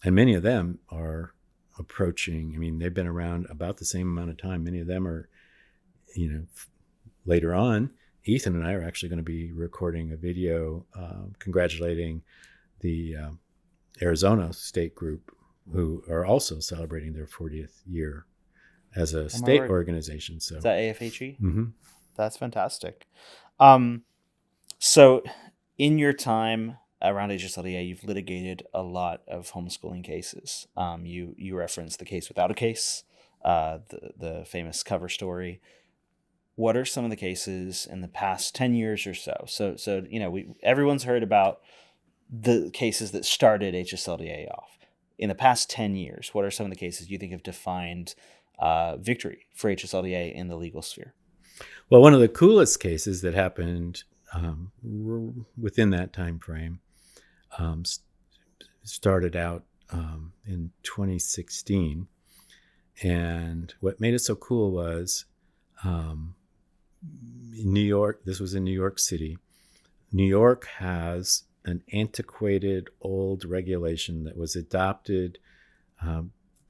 And many of them are approaching, they've been around about the same amount of time. Many of them are, later on, Ethan and I are actually going to be recording a video congratulating the Arizona state group, who are also celebrating their 40th year as a state organization. So is that AFHE? Mm-hmm. That's fantastic. So in your time around HSLDA, you've litigated a lot of homeschooling cases. You referenced the case without a case, the famous cover story. What are some of the cases in the past 10 years or so? So everyone's heard about the cases that started HSLDA off. In the past 10 years, what are some of the cases you think have defined victory for HSLDA in the legal sphere? Well, one of the coolest cases that happened within that time frame started out in 2016. And what made it so cool was in New York, this was in New York City. New York has an antiquated old regulation that was adopted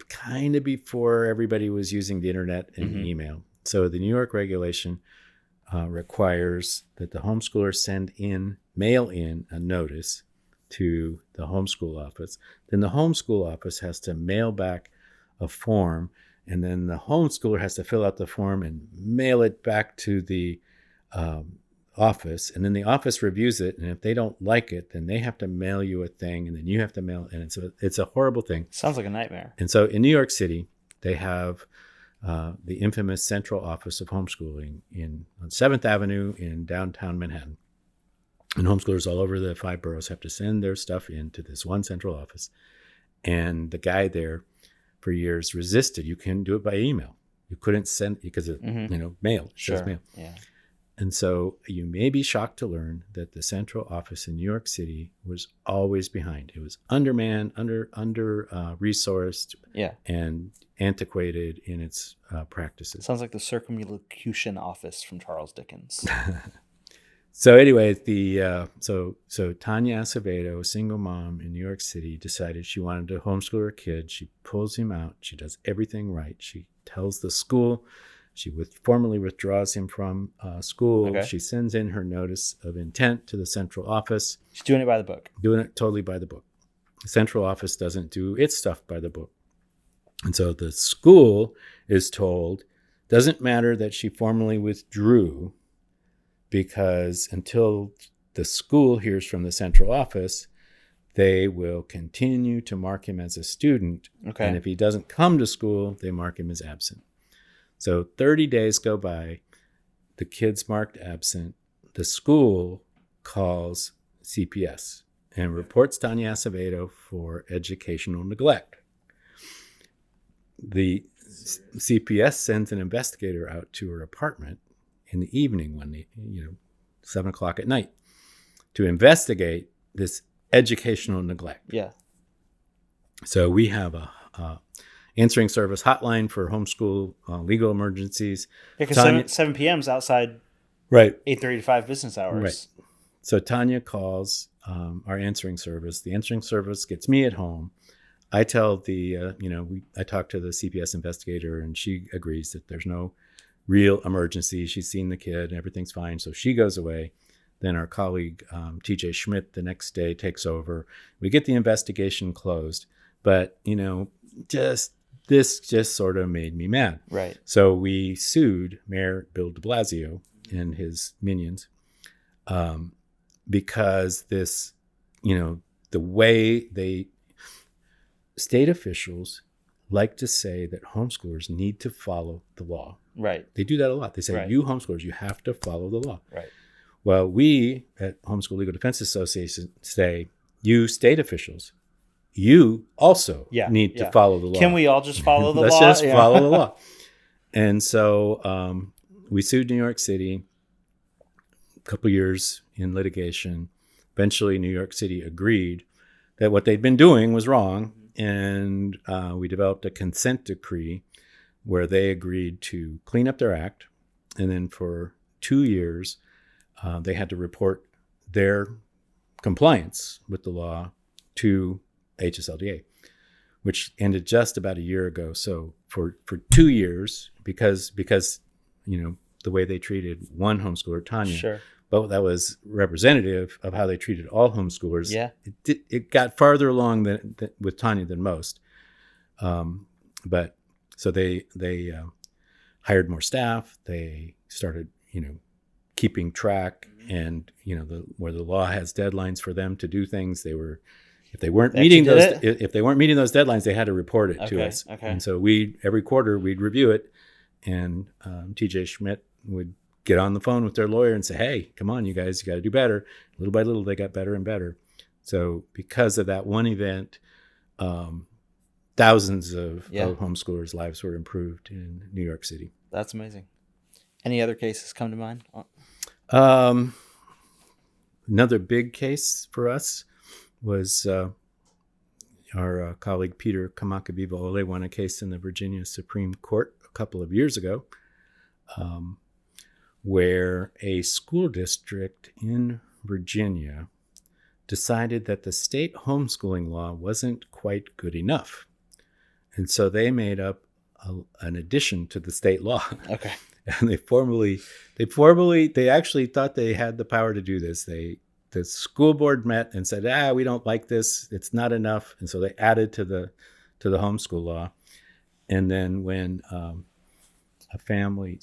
kind of before everybody was using the internet and mm-hmm. email. So the New York regulation requires that the homeschooler mail in a notice to the homeschool office. Then the homeschool office has to mail back a form, and then the homeschooler has to fill out the form and mail it back to the office, and then the office reviews it, and if they don't like it, then they have to mail you a thing, and then you have to mail it, and it's a horrible thing. Sounds like a nightmare. And so in New York City, they have the infamous central office of homeschooling on 7th Avenue in downtown Manhattan. And homeschoolers all over the 5 boroughs have to send their stuff into this one central office. And the guy there for years resisted. You can do it by email. You couldn't send because of mail. Sure. Mail. Yeah. And so you may be shocked to learn that the central office in New York City was always behind. It was undermanned, under resourced, and antiquated in its practices. Sounds like the circumlocution office from Charles Dickens. So anyway, so Tanya Acevedo, a single mom in New York City, decided she wanted to homeschool her kid. She pulls him out. She does everything right. She tells the school. She formally withdraws him from school. Okay. She sends in her notice of intent to the central office. She's doing it by the book. Doing it totally by the book. The central office doesn't do its stuff by the book. And so the school is told, doesn't matter that she formally withdrew, because until the school hears from the central office, they will continue to mark him as a student. Okay. And if he doesn't come to school, they mark him as absent. So 30 days go by, the kid's marked absent. The school calls CPS and reports Tanya Acevedo for educational neglect. The CPS sends an investigator out to her apartment in the evening, 7 o'clock at night, to investigate this educational neglect. Yeah. So we have a answering service hotline for homeschool legal emergencies. Yeah, because 7 p.m. is outside right 8:30 to 5 business hours. Right. So Tanya calls our answering service. The answering service gets me at home. I tell I talk to the CPS investigator, and she agrees that there's no real emergency. She's seen the kid, everything's fine. So she goes away. Then our colleague, TJ Schmidt, the next day takes over. We get the investigation closed. But, this just sort of made me mad. Right. So we sued Mayor Bill de Blasio and his minions because this, the way state officials like to say that homeschoolers need to follow the law. Right. They do that a lot. They say, Right. You homeschoolers, you have to follow the law. Right. Well, we at Homeschool Legal Defense Association say, you state officials, you also need to follow the law. Can we all just follow the law? Let's just follow the law. And so we sued New York City, a couple years in litigation. Eventually, New York City agreed that what they'd been doing was wrong. And we developed a consent decree where they agreed to clean up their act. And then for 2 years, they had to report their compliance with the law to HSLDA, which ended just about a year ago. So for 2 years, because the way they treated one homeschooler, Tanya, Sure. but that was representative of how they treated all homeschoolers. Yeah. It got farther along than with Tanya than most. But so they hired more staff. They started, keeping track, and where the law has deadlines for them to do things, if they weren't meeting those deadlines, they had to report it to us. Okay. And so every quarter we'd review it, and TJ Schmidt would get on the phone with their lawyer and say, hey, come on, you guys, you got to do better. Little by little, they got better and better. So because of that one event, thousands of homeschoolers' lives were improved in New York City. That's amazing. Any other cases come to mind? Another big case for us was our colleague Peter Kamakabibo. They won a case in the Virginia Supreme Court a couple of years ago, where a school district in Virginia decided that the state homeschooling law wasn't quite good enough. And so they made up an addition to the state law. Okay. And they actually thought they had the power to do this. The school board met and said, we don't like this. It's not enough. And so they added to the homeschool law. And then when a family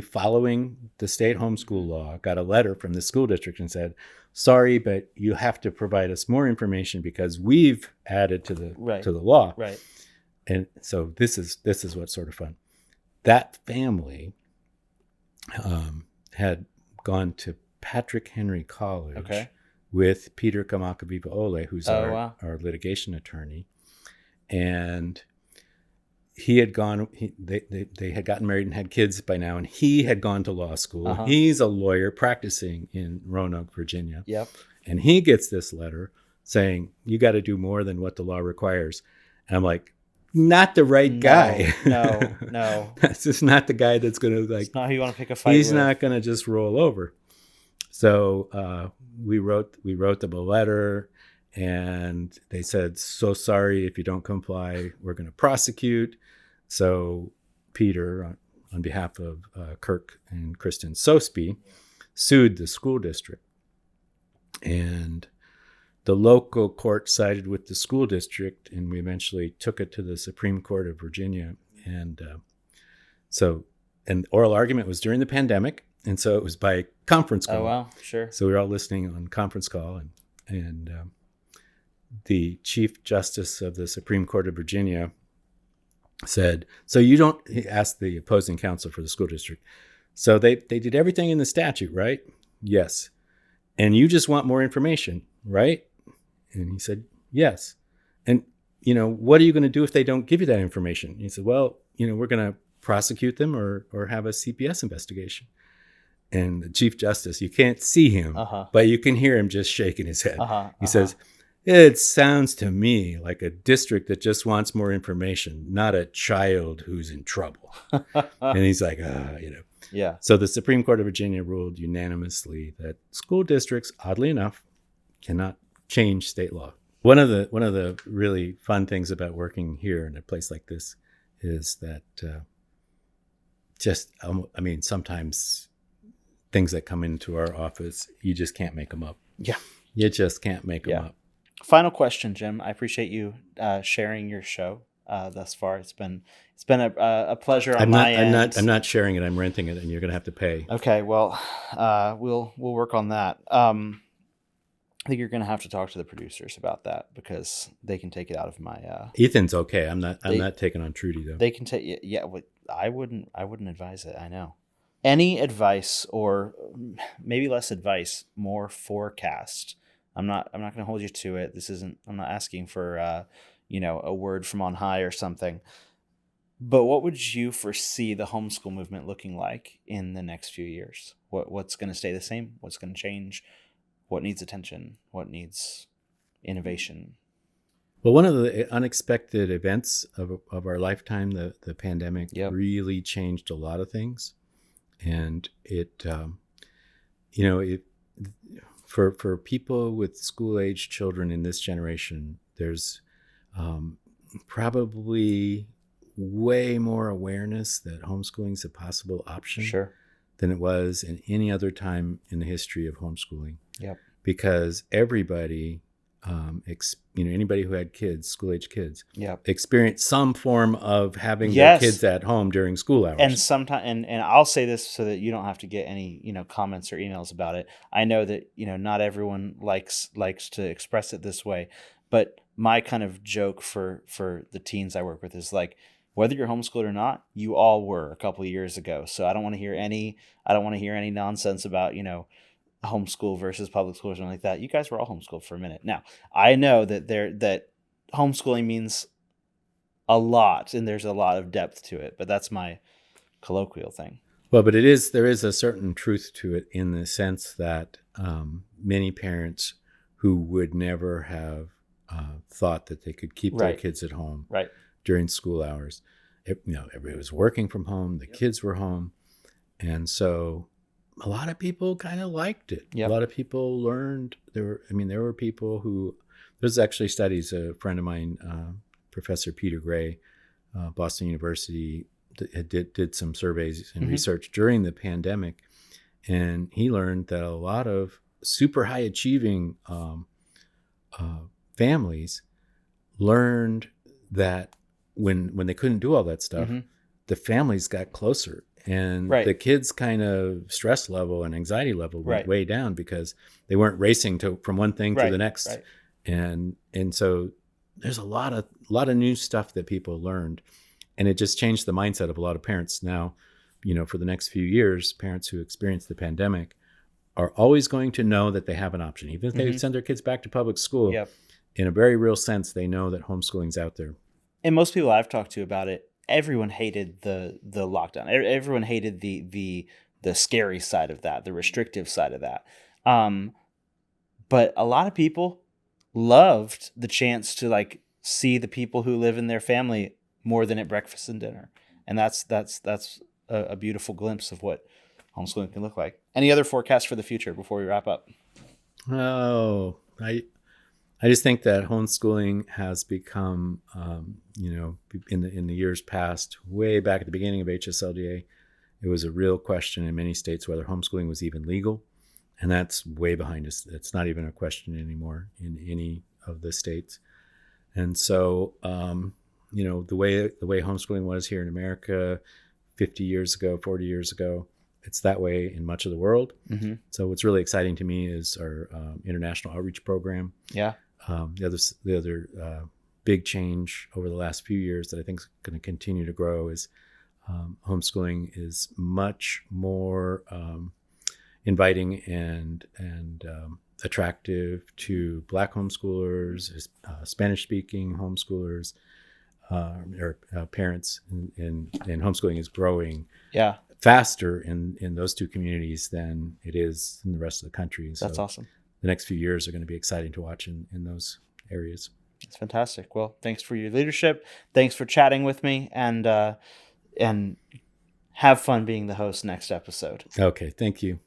following the state homeschool law got a letter from the school district and said, sorry, but you have to provide us more information because we've added to the law. Right. And so this is what's sort of fun. That family had gone to Patrick Henry College with Peter Kamakabibo, who's our litigation attorney. And he had gone, they had gotten married and had kids by now, and he had gone to law school. He's a lawyer practicing in Roanoke, Virginia. Yep. And he gets this letter saying, you got to do more than what the law requires. And I'm like, not the right guy. No. That's just not the guy that's going to It's not who you want to pick a fight he's with. not going to just roll over. So we wrote them a letter, and they said, so sorry, if you don't comply, we're going to prosecute. So Peter, on behalf of Kirk and Kristen Sosby, sued the school district. And the local court sided with the school district, and we eventually took it to the Supreme Court of Virginia. And and oral argument was during the pandemic, and so it was by conference call. Oh, wow, sure. So we were all listening on conference call, and the Chief Justice of the Supreme Court of Virginia said, so you don't, he asked the opposing counsel for the school district, so they did everything in the statute, right? Yes. And you just want more information, right? And he said, yes. And, what are you going to do if they don't give you that information? And he said, well, we're going to prosecute them or have a CPS investigation. And the Chief Justice, you can't see him, but you can hear him just shaking his head. He says, it sounds to me like a district that just wants more information, not a child who's in trouble. And he's like, Yeah. So the Supreme Court of Virginia ruled unanimously that school districts, oddly enough, cannot change state law. One of the really fun things about working here in a place like this is that sometimes things that come into our office, you just can't make them up. Yeah. You just can't make them up. Final question, Jim. I appreciate you sharing your show thus far. It's been a pleasure on my end. I'm not sharing it. I'm renting it, and you're going to have to pay. Okay. Well, we'll work on that. I think you're going to have to talk to the producers about that because they can take it out of my. Ethan's okay. I'm not taking on Trudy though. They can take. Yeah. I wouldn't advise it. I know. Any advice, or maybe less advice, more forecast. I'm not going to hold you to it. I'm not asking for, a word from on high or something, but what would you foresee the homeschool movement looking like in the next few years? What's going to stay the same? What's going to change? What needs attention? What needs innovation? Well, one of the unexpected events of our lifetime, the pandemic, really changed a lot of things. And it for people with school-age children in this generation, there's probably way more awareness that homeschooling is a possible option than it was in any other time in the history of homeschooling. Yep. Because everybody, anybody who had kids, school-age kids, experienced some form of having their kids at home during school hours. And sometimes, and I'll say this so that you don't have to get any, comments or emails about it. I know that, not everyone likes to express it this way, but my kind of joke for the teens I work with is like, whether you're homeschooled or not, you all were a couple of years ago. So I don't want to hear any nonsense about, homeschool versus public school or something like that. You guys were all homeschooled for a minute. Now, I know that homeschooling means a lot and there's a lot of depth to it, but that's my colloquial thing. Well, but there is a certain truth to it in the sense that many parents who would never have thought that they could keep their kids at home during school hours. Everybody was working from home, the kids were home. And so a lot of people kind of liked it. Yep. A lot of people learned. There were people who, there's actually studies, a friend of mine, Professor Peter Gray, Boston University, did some surveys and research during the pandemic. And he learned that a lot of super high achieving families learned that when they couldn't do all that stuff, the families got closer. And the kids' kind of stress level and anxiety level went way down because they weren't racing from one thing to the next. Right. And so there's a lot of new stuff that people learned, and it just changed the mindset of a lot of parents. Now, for the next few years, parents who experience the pandemic are always going to know that they have an option, even if they send their kids back to public school. Yep. In a very real sense, they know that homeschooling's out there. And most people I've talked to about it, everyone hated the lockdown. Everyone hated the scary side of that, the restrictive side of that. But a lot of people loved the chance to like see the people who live in their family more than at breakfast and dinner. And that's a beautiful glimpse of what homeschooling can look like. Any other forecasts for the future before we wrap up? Oh, I just think that homeschooling has become, in the years past, way back at the beginning of HSLDA, it was a real question in many states whether homeschooling was even legal. And that's way behind us. It's not even a question anymore in any of the states. And so, the way homeschooling was here in America 50 years ago, 40 years ago, it's that way in much of the world. Mm-hmm. So what's really exciting to me is our international outreach program. Yeah. The other big change over the last few years that I think is going to continue to grow is homeschooling is much more inviting and attractive to Black homeschoolers, Spanish-speaking homeschoolers, or parents, and homeschooling is growing faster in those two communities than it is in the rest of the country. So that's awesome. The next few years are going to be exciting to watch in those areas. It's fantastic. Well, thanks for your leadership. Thanks for chatting with me, and have fun being the host next episode. Okay, thank you.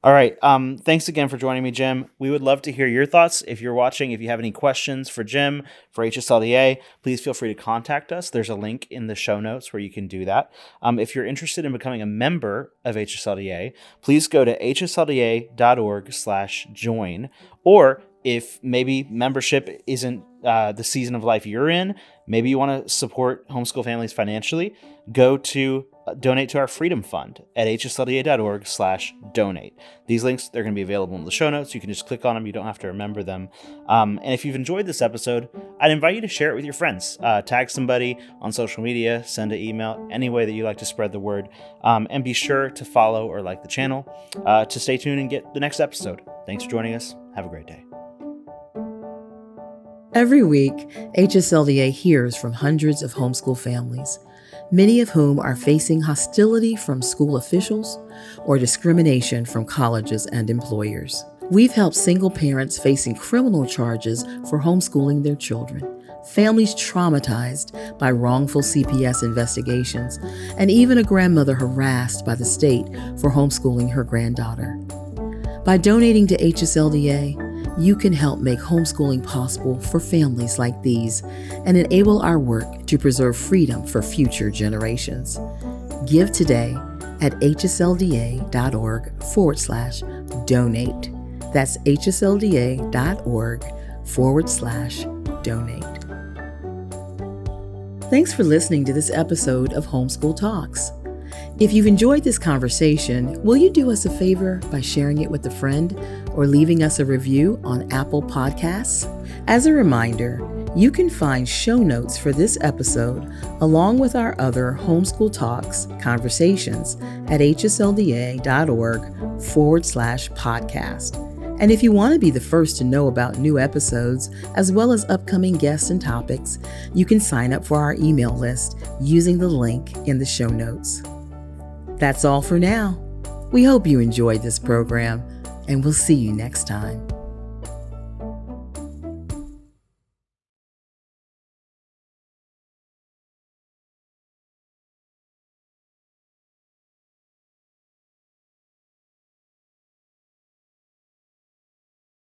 All right. Thanks again for joining me, Jim. We would love to hear your thoughts. If you're watching, if you have any questions for Jim, for HSLDA, please feel free to contact us. There's a link in the show notes where you can do that. If you're interested in becoming a member of HSLDA, please go to hslda.org/join. Or if maybe membership isn't the season of life you're in, maybe you want to support homeschool families financially, go to donate to our Freedom Fund at hslda.org/donate. These links, they're going to be available in the show notes. You can just click on them. You don't have to remember them. And if you've enjoyed this episode, I'd invite you to share it with your friends. Tag somebody on social media, send an email, any way that you like to spread the word. And be sure to follow or like the channel to stay tuned and get the next episode. Thanks for joining us. Have a great day. Every week, HSLDA hears from hundreds of homeschool families, many of whom are facing hostility from school officials or discrimination from colleges and employers. We've helped single parents facing criminal charges for homeschooling their children, families traumatized by wrongful CPS investigations, and even a grandmother harassed by the state for homeschooling her granddaughter. By donating to HSLDA, you can help make homeschooling possible for families like these and enable our work to preserve freedom for future generations. Give today at hslda.org/donate. That's hslda.org/donate. Thanks for listening to this episode of Homeschool Talks. If you've enjoyed this conversation, will you do us a favor by sharing it with a friend or leaving us a review on Apple Podcasts? As a reminder, you can find show notes for this episode along with our other Homeschool Talks conversations at hslda.org/podcast. And if you want to be the first to know about new episodes, as well as upcoming guests and topics, you can sign up for our email list using the link in the show notes. That's all for now. We hope you enjoyed this program, and we'll see you next time.